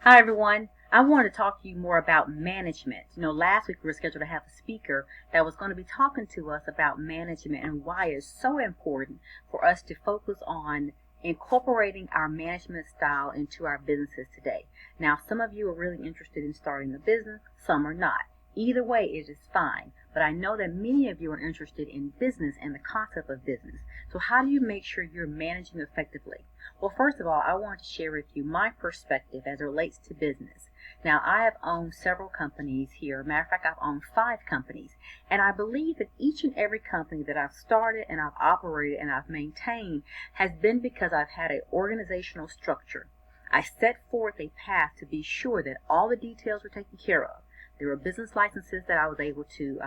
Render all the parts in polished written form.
Hi everyone. I wanted to talk to you more about management. Last week we were scheduled to have a speaker that was going to be talking to us about management and why it's so important for us to focus on incorporating our management style into our businesses today. Now, some of you are really interested in starting a business, some are not. Either way, it is fine. But I know that many of you are interested in business and the concept of business. So how do you make sure you're managing effectively? Well, first of all, I want to share with you my perspective as it relates to business. Now, I have owned several companies here. Matter of fact, I've owned 5 companies. And I believe that each and every company that I've started and I've operated and I've maintained has been because I've had an organizational structure. I set forth a path to be sure that all the details were taken care of. There were business licenses that I was able to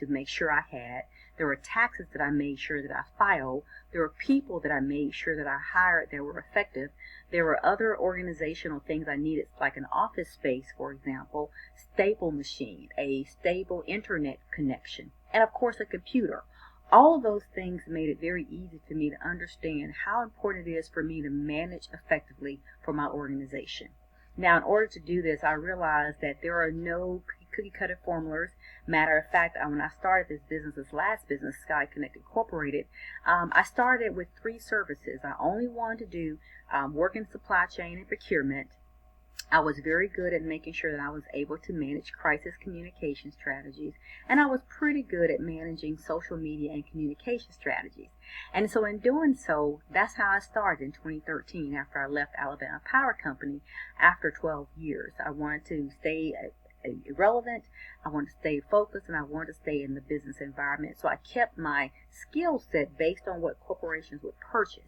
make sure I had. There were taxes that I made sure that I filed. There were people that I made sure that I hired that were effective. There were other organizational things I needed, like an office space, for example, staple machine, a stable internet connection, and of course a computer. All of those things made it very easy for me to understand how important it is for me to manage effectively for my organization. Now, in order to do this, I realized that there are no cookie cutter formulas. Matter of fact, when I started this last business, Sky Connect Incorporated, I started with 3 services. I only wanted to do work in supply chain and procurement. I was very good at making sure that I was able to manage crisis communication strategies, and I was pretty good at managing social media and communication strategies. And so in doing so, that's how I started in 2013 after I left Alabama Power Company after 12 years. I wanted to stay relevant, I wanted to stay focused, and I wanted to stay in the business environment. So I kept my skill set based on what corporations would purchase.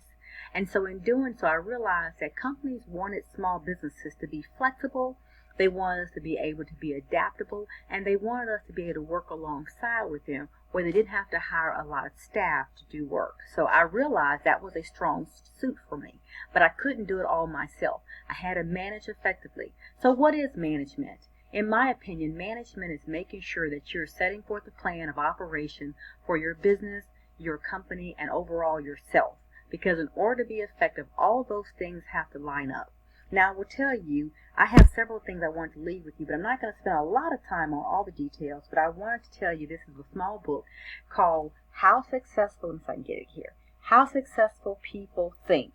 And so in doing so, I realized that companies wanted small businesses to be flexible, they wanted us to be able to be adaptable, and they wanted us to be able to work alongside with them where they didn't have to hire a lot of staff to do work. So I realized that was a strong suit for me, but I couldn't do it all myself. I had to manage effectively. So what is management? In my opinion, management is making sure that you're setting forth a plan of operation for your business, your company, and overall yourself. Because in order to be effective, all those things have to line up. Now, I will tell you, I have several things I want to leave with you, but I'm not going to spend a lot of time on all the details. But I wanted to tell you this is a small book called How Successful, if I can get it here, How Successful People Think.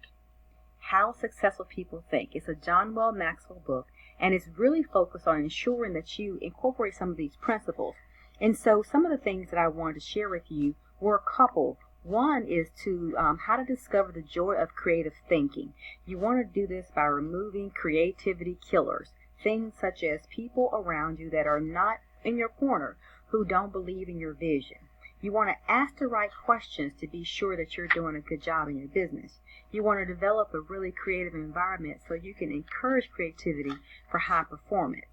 How Successful People Think. It's a John Well Maxwell book, and it's really focused on ensuring that you incorporate some of these principles. And so some of the things that I wanted to share with you were a couple. One is to how to discover the joy of creative thinking. You want to do this by removing creativity killers, things such as people around you that are not in your corner, who don't believe in your vision. You want to ask the right questions to be sure that you're doing a good job in your business. You want to develop a really creative environment so you can encourage creativity for high performance.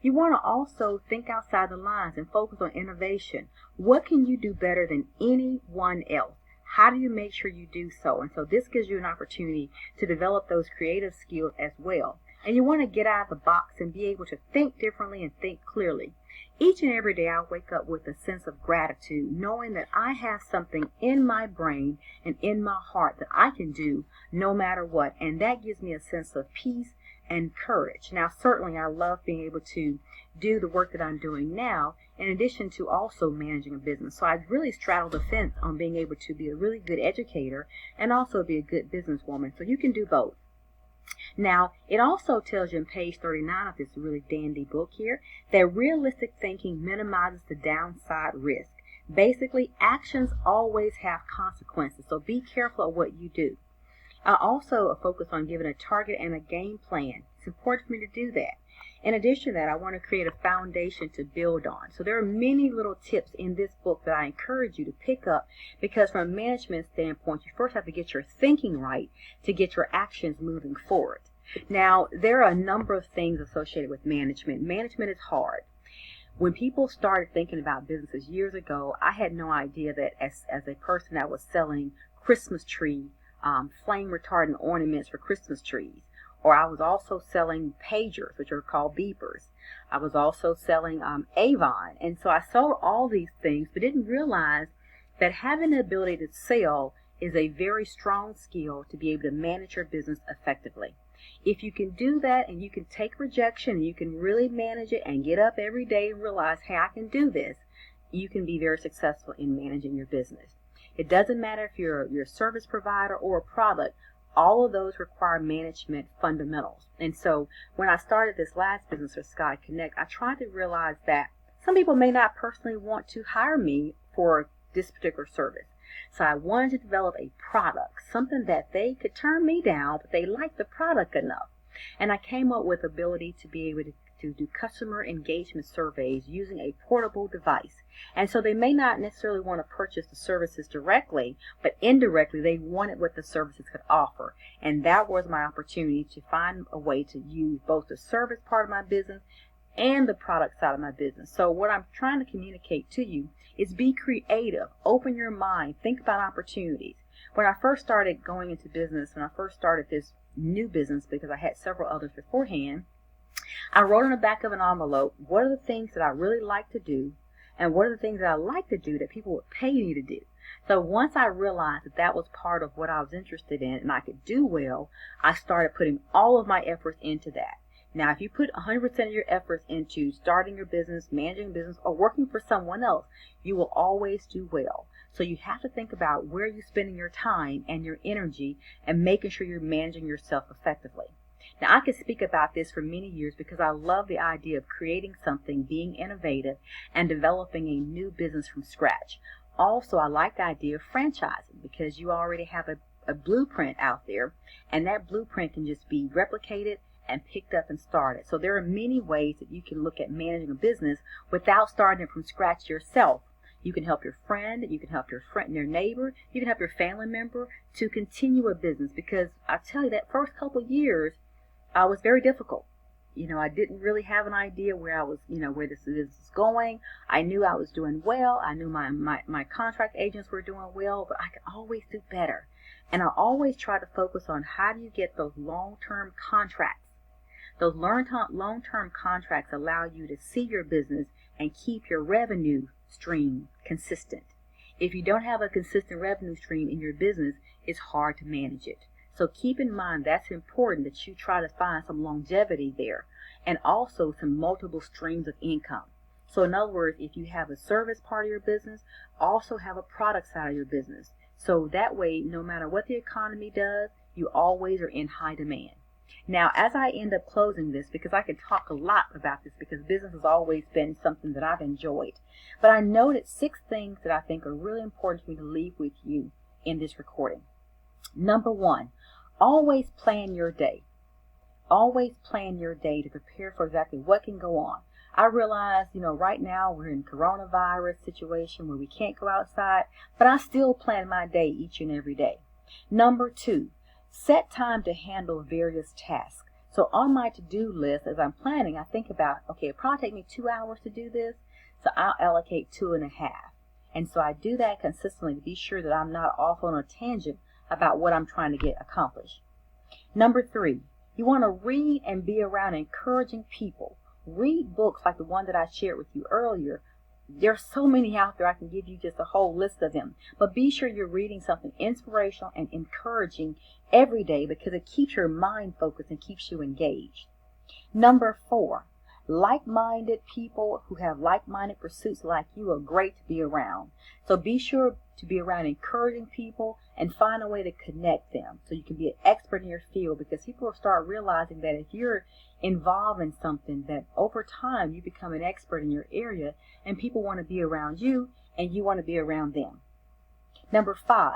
You want to also think outside the lines and focus on innovation. What can you do better than anyone else? How do you make sure you do so? And so this gives you an opportunity to develop those creative skills as well. And you want to get out of the box and be able to think differently and think clearly. Each and every day I wake up with a sense of gratitude, knowing that I have something in my brain and in my heart that I can do no matter what. And that gives me a sense of peace and courage. Now, certainly I love being able to do the work that I'm doing now, in addition to also managing a business. So I really straddle the fence on being able to be a really good educator and also be a good businesswoman. So you can do both. Now, it also tells you on page 39 of this really dandy book here that realistic thinking minimizes the downside risk. Basically, actions always have consequences, so be careful of what you do. I also focus on giving a target and a game plan. It's important for me to do that. In addition to that, I want to create a foundation to build on. So there are many little tips in this book that I encourage you to pick up, because from a management standpoint, you first have to get your thinking right to get your actions moving forward. Now, there are a number of things associated with management. Management is hard. When people started thinking about businesses years ago, I had no idea that as a person that was selling Christmas tree flame retardant ornaments for Christmas trees, or I was also selling pagers, which are called beepers. I was also selling Avon, and so I sold all these things, but didn't realize that having the ability to sell is a very strong skill to be able to manage your business effectively. If you can do that and you can take rejection and you can really manage it and get up every day and realize, hey, I can do this, you can be very successful in managing your business. It doesn't matter if you're a service provider or a product. All of those require management fundamentals. And so when I started this last business with Sky Connect, I tried to realize that some people may not personally want to hire me for this particular service. So I wanted to develop a product, something that they could turn me down, but they liked the product enough. And I came up with the ability to be able to do customer engagement surveys using a portable device. And so they may not necessarily want to purchase the services directly, but indirectly they wanted what the services could offer. And that was my opportunity to find a way to use both the service part of my business and the product side of my business. So what I'm trying to communicate to you is be creative, open your mind, think about opportunities. When I first started going into business, when I first started this new business, because I had several others beforehand, I wrote on the back of an envelope, what are the things that I really like to do, and what are the things that I like to do that people would pay me to do. So once I realized that that was part of what I was interested in and I could do well, I started putting all of my efforts into that. Now, if you put 100% of your efforts into starting your business, managing a business, or working for someone else, you will always do well. So you have to think about where you're spending your time and your energy and making sure you're managing yourself effectively. Now, I could speak about this for many years because I love the idea of creating something, being innovative, and developing a new business from scratch. Also, I like the idea of franchising because you already have a blueprint out there, and that blueprint can just be replicated and picked up and started. So there are many ways that you can look at managing a business without starting it from scratch yourself. You can help your friend, you can help your neighbor, you can help your family member to continue a business, because I tell you that first couple of years was very difficult. I didn't really have an idea where I was, where this is going. I knew I was doing well. I knew my contract agents were doing well, but I could always do better. And I always try to focus on how do you get those long-term contracts. Those long-term contracts allow you to see your business and keep your revenue stream consistent. If you don't have a consistent revenue stream in your business, it's hard to manage it. So keep in mind that's important, that you try to find some longevity there and also some multiple streams of income. So in other words, if you have a service part of your business, also have a product side of your business. So that way, no matter what the economy does, you always are in high demand. Now, as I end up closing this, because I can talk a lot about this because business has always been something that I've enjoyed, but I noted 6 things that I think are really important for me to leave with you in this recording. Number 1, always plan your day. Always plan your day to prepare for exactly what can go on. I realize, right now we're in coronavirus situation where we can't go outside, but I still plan my day each and every day. Number 2, set time to handle various tasks. So on my to-do list, as I'm planning, I think about, okay, it'll probably take me 2 hours to do this, so I'll allocate 2.5. And so I do that consistently to be sure that I'm not off on a tangent about what I'm trying to get accomplished. Number 3, you want to read and be around encouraging people. Read books like the one that I shared with you earlier. There's so many out there. I can give you just a whole list of them. But be sure you're reading something inspirational and encouraging every day because it keeps your mind focused and keeps you engaged. Number 4, like-minded people who have like-minded pursuits like you are great to be around. So be sure to be around encouraging people and find a way to connect them so you can be an expert in your field, because people will start realizing that if you're involved in something, that over time you become an expert in your area and people want to be around you and you want to be around them. Number 5,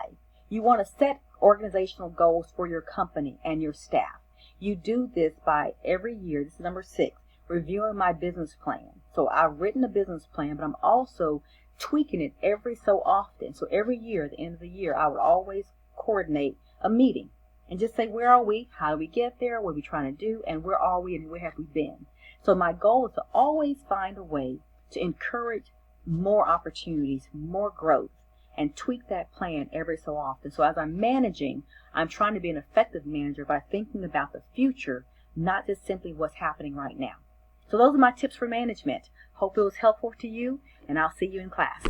you want to set organizational goals for your company and your staff. You do this by every year, this is number 6, reviewing my business plan. So I've written a business plan, but I'm also tweaking it every so often. So every year, at the end of the year, I would always coordinate a meeting and just say, where are we? How do we get there? What are we trying to do? And where are we and where have we been? So my goal is to always find a way to encourage more opportunities, more growth, and tweak that plan every so often. So as I'm managing, I'm trying to be an effective manager by thinking about the future, not just simply what's happening right now. So those are my tips for management. Hope it was helpful to you, and I'll see you in class.